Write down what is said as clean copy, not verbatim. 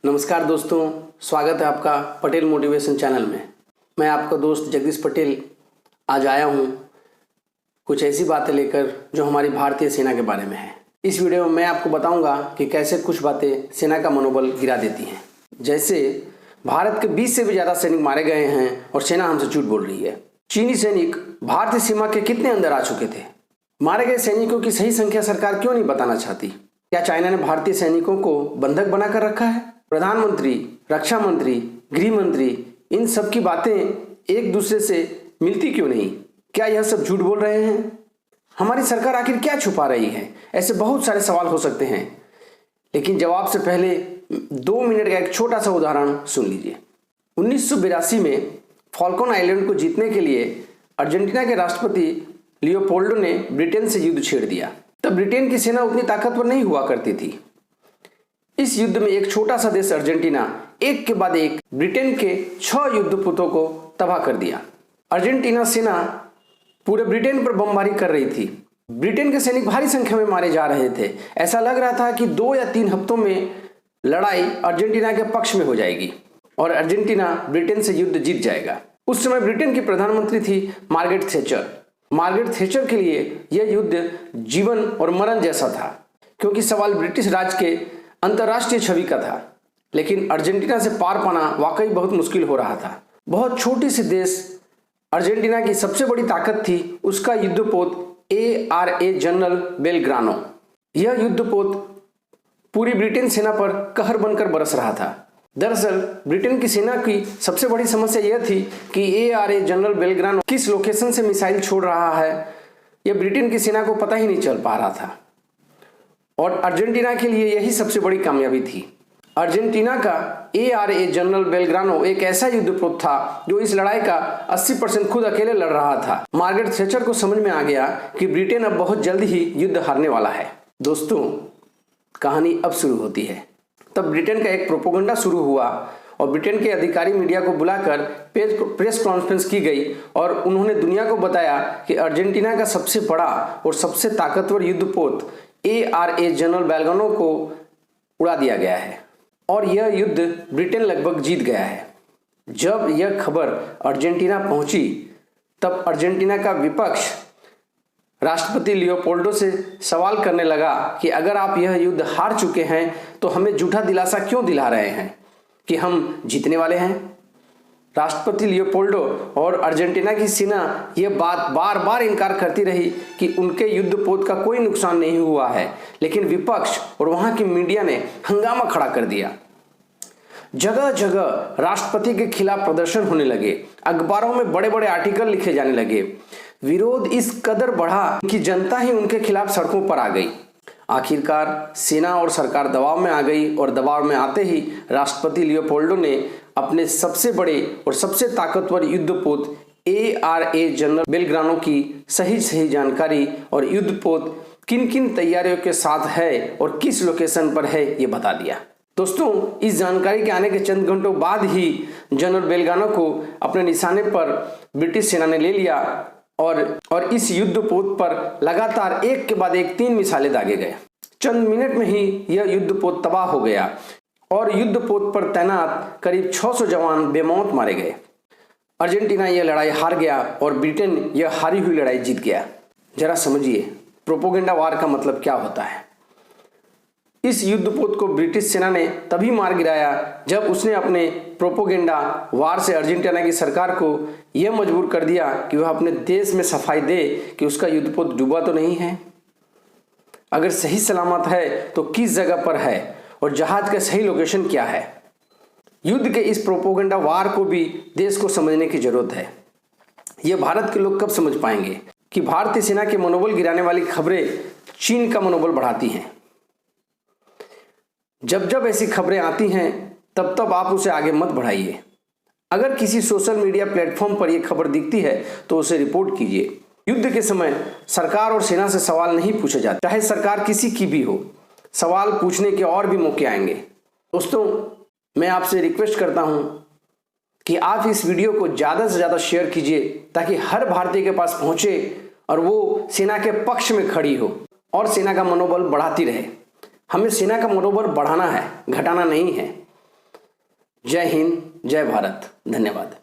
नमस्कार दोस्तों, स्वागत है आपका पटेल मोटिवेशन चैनल में। मैं आपका दोस्त जगदीश पटेल आज आया हूँ कुछ ऐसी बातें लेकर जो हमारी भारतीय सेना के बारे में है। इस वीडियो में मैं आपको बताऊंगा कि कैसे कुछ बातें सेना का मनोबल गिरा देती हैं। जैसे भारत के 20 से भी ज़्यादा सैनिक मारे गए हैं और सेना हमसे झूठ बोल रही है। चीनी सैनिक भारतीय सीमा के कितने अंदर आ चुके थे? मारे गए सैनिकों की सही संख्या सरकार क्यों नहीं बताना चाहती? क्या चाइना ने भारतीय सैनिकों को बंधक बनाकर रखा है? प्रधानमंत्री, रक्षा मंत्री, गृह मंत्री, इन सब की बातें एक दूसरे से मिलती क्यों नहीं? क्या यह सब झूठ बोल रहे हैं? हमारी सरकार आखिर क्या छुपा रही है? ऐसे बहुत सारे सवाल हो सकते हैं, लेकिन जवाब से पहले 2 मिनट का एक छोटा सा उदाहरण सुन लीजिए। 1982 में फॉल्कन आइलैंड को जीतने के लिए अर्जेंटीना के राष्ट्रपति लियोपोल्डो ने ब्रिटेन से युद्ध छेड़ दिया। तब ब्रिटेन की सेना उतनी ताकतवर नहीं हुआ करती थी। इस युद्ध में एक छोटा सा देश अर्जेंटीना एक के बाद एक ब्रिटेन के 6 युद्धपोतों को तबाह कर दिया। अर्जेंटीना सेना पूरे ब्रिटेन पर बमबारी कर रही थी। ब्रिटेन के सैनिक भारी संख्या में मारे जा रहे थे। ऐसा लग रहा था कि 2 या 3 हफ्तों में लड़ाई अर्जेंटीना के पक्ष में हो जाएगी और अर्जेंटीना ब्रिटेन से युद्ध जीत जाएगा। उस समय ब्रिटेन की प्रधानमंत्री थी मार्गरेट थैचर। मार्गरेट थैचर के लिए यह युद्ध जीवन और मरण जैसा था, क्योंकि सवाल ब्रिटिश राज के अंतर्राष्ट्रीय छवि का था। लेकिन अर्जेंटीना से पार पाना वाकई बहुत मुश्किल हो रहा था। बहुत छोटी सी देश अर्जेंटीना की सबसे बड़ी ताकत थी उसका युद्धपोत ARA जनरल बेलग्रानो। यह युद्धपोत पूरी ब्रिटेन सेना पर कहर बनकर बरस रहा था। दरअसल ब्रिटेन की सेना की सबसे बड़ी समस्या यह थी कि ARA जनरल बेलग्रानो किस लोकेशन से मिसाइल छोड़ रहा है, यह ब्रिटेन की सेना को पता ही नहीं चल पा रहा था। और अर्जेंटीना के लिए यही सबसे बड़ी कामयाबी थी। अर्जेंटीना का ARA जनरल बेलग्रानो एक ऐसा युद्धपोत था जो इस लड़ाई का 80% खुद अकेले लड़ रहा था। मार्गरेट थैचर को समझ में आ गया कि ब्रिटेन अब बहुत जल्द ही युद्ध हारने वाला है। दोस्तों, कहानी अब शुरू होती है। तब ब्रिटेन का एक प्रोपेगेंडा शुरू हुआ और ब्रिटेन के अधिकारी मीडिया को बुलाकर प्रेस कॉन्फ्रेंस की गई और उन्होंने दुनिया को बताया कि अर्जेंटीना का सबसे बड़ा और सबसे ताकतवर युद्धपोत ARA जनरल बेलग्रानो को उड़ा दिया गया है और यह युद्ध ब्रिटेन लगभग जीत गया है। जब यह खबर अर्जेंटीना पहुंची तब अर्जेंटीना का विपक्ष राष्ट्रपति लियोपोल्डो से सवाल करने लगा कि अगर आप यह युद्ध हार चुके हैं तो हमें झूठा दिलासा क्यों दिला रहे हैं कि हम जीतने वाले हैं। राष्ट्रपति लियोपोल्डो और अर्जेंटीना की सेना यह बात बार बार इनकार करती रही कि उनके युद्धपोत का कोई नुकसान नहीं हुआ है, लेकिन विपक्ष और वहां की मीडिया ने हंगामा खड़ा कर दिया। जगह जगह राष्ट्रपति के खिलाफ प्रदर्शन होने लगे। अखबारों में बड़े बड़े आर्टिकल लिखे जाने लगे। विरोध इस कदर बढ़ा कि जनता ही उनके खिलाफ सड़कों पर आ गई। आखिरकार सेना और सरकार दबाव में आ गई और दबाव में आते ही राष्ट्रपति लियोपोल्डो ने अपने सबसे बड़े और सबसे ताकतवर युद्धपोत ARA जनरल बेलग्रानो की सही जानकारी और युद्धपोत किन किन तैयारियों के साथ है और किस लोकेशन पर है ये बता दिया। दोस्तों, इस जानकारी के आने के चंद घंटों बाद ही जनरल बेलग्रानो को अपने निशाने पर ब्रिटिश सेना ने ले लिया और इस युद्धपोत पर लगातार एक के बाद एक 3 मिसाइलें दागे गए। चंद मिनट में ही यह युद्धपोत तबाह हो गया और युद्धपोत पर तैनात करीब 600 जवान बेमौत मारे गए। अर्जेंटीना यह लड़ाई हार गया और ब्रिटेन यह हारी हुई लड़ाई जीत गया। जरा समझिए प्रोपेगेंडा वार का मतलब क्या होता है। इस युद्धपोत को ब्रिटिश सेना ने तभी मार गिराया जब उसने अपने प्रोपेगेंडा वार से अर्जेंटीना की सरकार को यह मजबूर कर दिया कि वह अपने देश में सफाई दे कि उसका युद्धपोत डूबा तो नहीं है, अगर सही सलामत है तो किस जगह पर है और जहाज का सही लोकेशन क्या है। युद्ध के इस प्रोपेगेंडा वार को भी देश को समझने की जरूरत है। यह भारत के लोग कब समझ पाएंगे कि भारतीय सेना के मनोबल गिराने वाली खबरें चीन का मनोबल बढ़ाती हैं। जब जब ऐसी खबरें आती हैं तब तब आप उसे आगे मत बढ़ाइए। अगर किसी सोशल मीडिया प्लेटफॉर्म पर यह खबर दिखती है तो उसे रिपोर्ट कीजिए। युद्ध के समय सरकार और सेना से सवाल नहीं पूछे जाते, चाहे सरकार किसी की भी हो। सवाल पूछने के और भी मौके आएंगे। दोस्तों, मैं आपसे रिक्वेस्ट करता हूं कि आप इस वीडियो को ज़्यादा से ज़्यादा शेयर कीजिए ताकि हर भारतीय के पास पहुंचे और वो सेना के पक्ष में खड़ी हो और सेना का मनोबल बढ़ाती रहे। हमें सेना का मनोबल बढ़ाना है, घटाना नहीं है। जय हिंद, जय भारत, धन्यवाद।